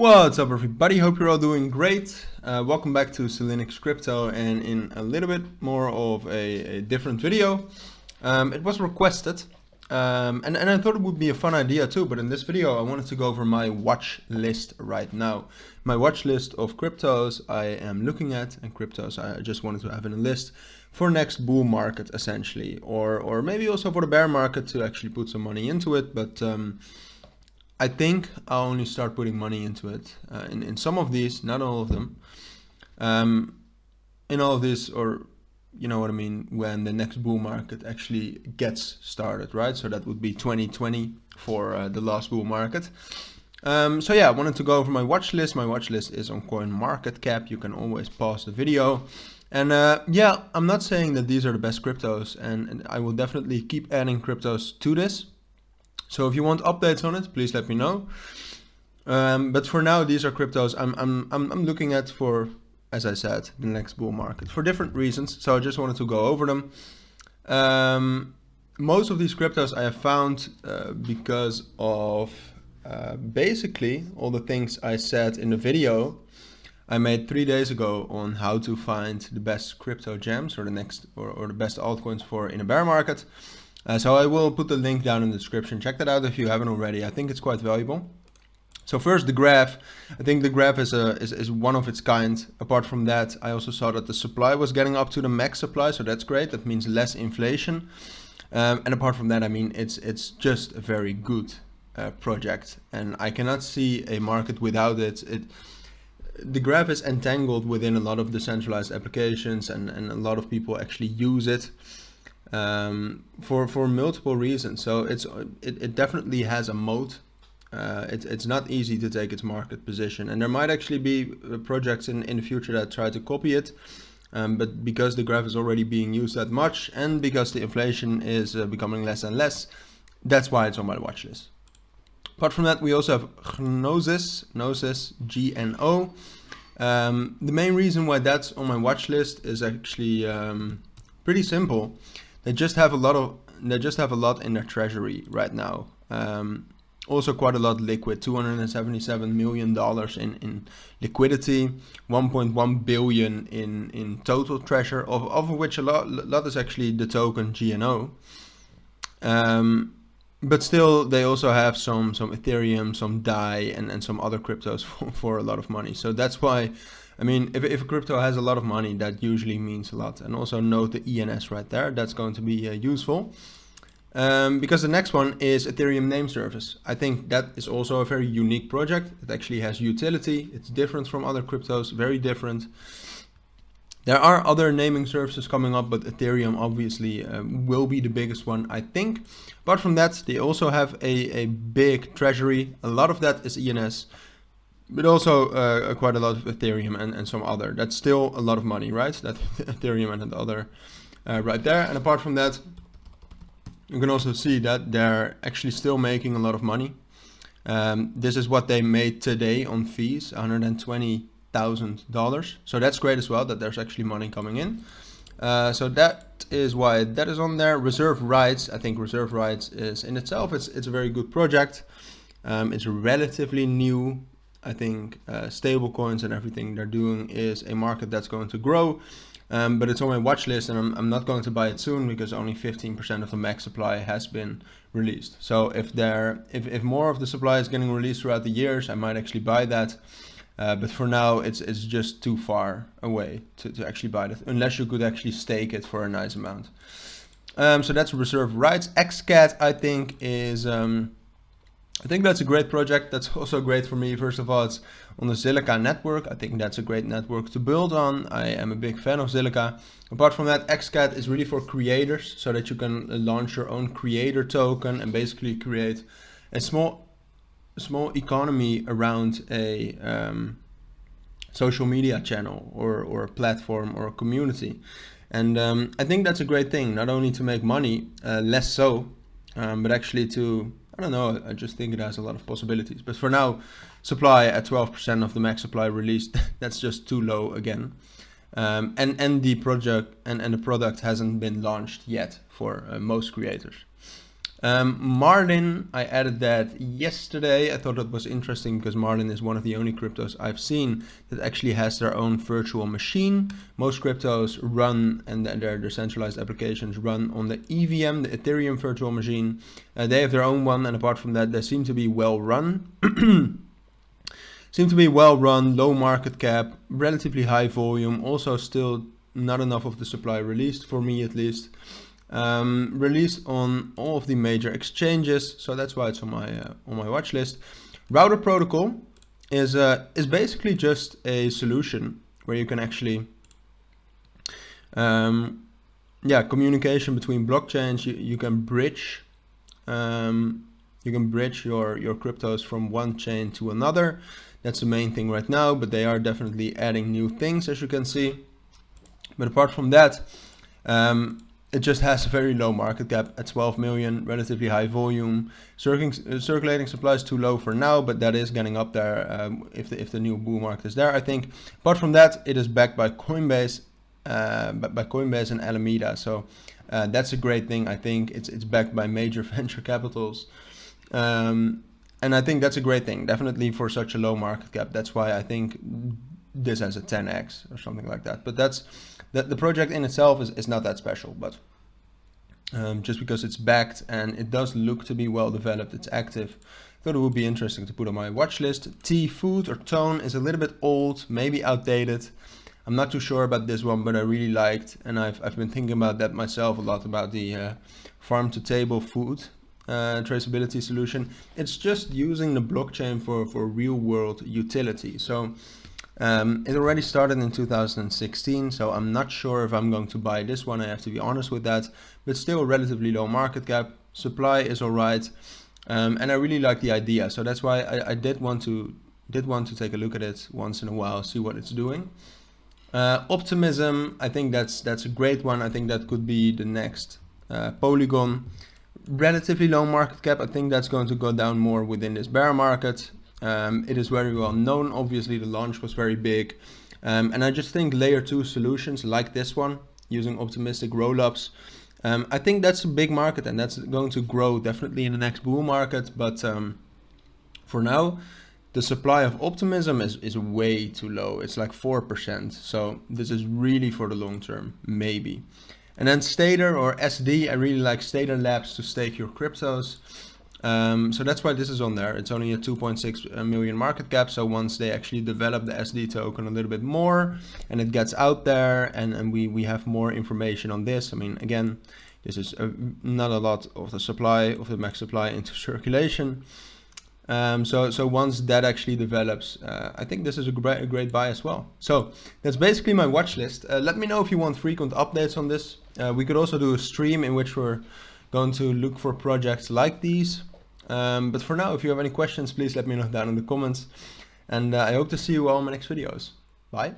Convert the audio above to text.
What's up everybody, hope you're all doing great. Welcome back to Cilinix Crypto, and in a little bit more of a different video. It was requested and I thought it would be a fun idea too, but in this video I wanted to go over my watch list right now. My watch list of cryptos I am looking at, and cryptos I just wanted to have in a list for next bull market essentially, or maybe also for the bear market to actually put some money into it, but I think I'll only start putting money into it in some of these, not all of them. In all of this, or you know what I mean, when the next bull market actually gets started, right? So that would be 2020 for the last bull market. So yeah, I wanted to go over my watch list. My watch list is on CoinMarketCap. You can always pause the video. And yeah, I'm not saying that these are the best cryptos, and I will definitely keep adding cryptos to this. So if you want updates on it, please let me know. But for now, these are cryptos I'm looking at for, as I said, the next bull market for different reasons. So I just wanted to go over them. Most of these cryptos I have found because of basically all the things I said in the video I made 3 days ago on how to find the best crypto gems or the next or the best altcoins for in a bear market. So I will put the link down in the description. Check that out if you haven't already. I think it's quite valuable. So first, the graph. I think the graph is one of its kind. Apart from that, I also saw that the supply was getting up to the max supply, so that's great. That means less inflation. And apart from that, I mean, it's just a very good project, and I cannot see a market without it. The graph is entangled within a lot of decentralized applications, and a lot of people actually use it. For multiple reasons. So it definitely has a moat. It's not easy to take its market position, and there might actually be projects in the future that try to copy it, but because the graph is already being used that much, and because the inflation is becoming less and less, that's why it's on my watch list. Apart from that, we also have Gnosis, G-N-O. The main reason why that's on my watch list is actually pretty simple. They just have a lot in their treasury right now. Also quite a lot liquid, $277 million in liquidity, 1.1 billion in total treasure, of which a lot is actually the token GNO. But still, they also have some Ethereum, some DAI, and some other cryptos for a lot of money. So that's why, I mean, if a crypto has a lot of money, that usually means a lot. And also note the ENS right there. That's going to be useful. Because the next one is Ethereum name service. I think that is also a very unique project. It actually has utility. It's different from other cryptos, very different. There are other naming services coming up, but Ethereum obviously will be the biggest one, I think. Apart from that, they also have a big treasury. A lot of that is ENS. But also quite a lot of Ethereum and some other. That's still a lot of money, right? That Ethereum and the other right there. And apart from that, you can also see that they're actually still making a lot of money. This is what they made today on fees, $120,000. So that's great as well, that there's actually money coming in. So that is why that is on there. Reserve rights. I think reserve rights is in itself, it's a very good project. It's relatively new. I think stable coins and everything they're doing is a market that's going to grow, but it's on my watch list, and I'm not going to buy it soon because only 15% of the max supply has been released. So if more of the supply is getting released throughout the years, I might actually buy that. But for now, it's just too far away to actually buy that, unless you could actually stake it for a nice amount. So that's reserve rights. XCAD, I think, is I think that's a great project. That's also great for me. First of all, it's on the Silica network. I think that's a great network to build on. I am a big fan of Silica. Apart from that, XCAD is really for creators, so that you can launch your own creator token and basically create a small economy around a social media channel or a platform or a community. And I think that's a great thing, not only to make money, less so, but actually to, I don't know, I just think it has a lot of possibilities. But for now, supply at 12% of the max supply released, that's just too low again. And the project and the product hasn't been launched yet for most creators. Marlin, I added that yesterday. I thought it was interesting because Marlin is one of the only cryptos I've seen that actually has their own virtual machine. Most cryptos run, and their decentralized applications run on the EVM, the Ethereum virtual machine. They have their own one, and apart from that, they seem to be well run. Low market cap, relatively high volume, also still not enough of the supply released, for me at least. Released on all of the major exchanges, so that's why it's on my watch list. Router protocol is basically just a solution where you can actually communication between blockchains. You can bridge your cryptos from one chain to another. That's the main thing right now, but they are definitely adding new things, as you can see. But apart from that, it just has a very low market cap at 12 million, relatively high volume. Circulating supply is too low for now, but that is getting up there if the new bull market is there, I think. Apart from that, it is backed by Coinbase, and Alameda. So that's a great thing. I think it's backed by major venture capitals. And I think that's a great thing, definitely for such a low market cap. That's why I think this has a 10x or something like that. But the project in itself is not that special, but just because it's backed and it does look to be well developed, it's active, I thought it would be interesting to put on my watch list. Food or Tone is a little bit old, maybe outdated. I'm not too sure about this one, but I really liked, and I've been thinking about that myself a lot, about the farm to table food traceability solution. It's just using the blockchain for real world utility. So it already started in 2016, so I'm not sure if I'm going to buy this one, I have to be honest with that, but still relatively low market cap. Supply is alright, and I really like the idea, so that's why I did want to take a look at it once in a while, see what it's doing. Optimism, I think that's a great one. I think that could be the next Polygon. Relatively low market cap. I think that's going to go down more within this bear market. It is very well known. Obviously, the launch was very big. And I just think layer 2 solutions like this one, using optimistic rollups, I think that's a big market, and that's going to grow definitely in the next bull market. But for now, the supply of Optimism is way too low. It's like 4%. So this is really for the long term, maybe. And then Stader or SD, I really like Stader Labs to stake your cryptos. So that's why this is on there. It's only a 2.6 million market cap. So once they actually develop the SD token a little bit more and it gets out there, and we have more information on this. I mean, again, this is not a lot of the supply, of the max supply into circulation. So once that actually develops, I think this is a great buy as well. So that's basically my watch list. Let me know if you want frequent updates on this. We could also do a stream in which we're going to look for projects like these. But for now, if you have any questions, please let me know down in the comments. And I hope to see you all in my next videos. Bye.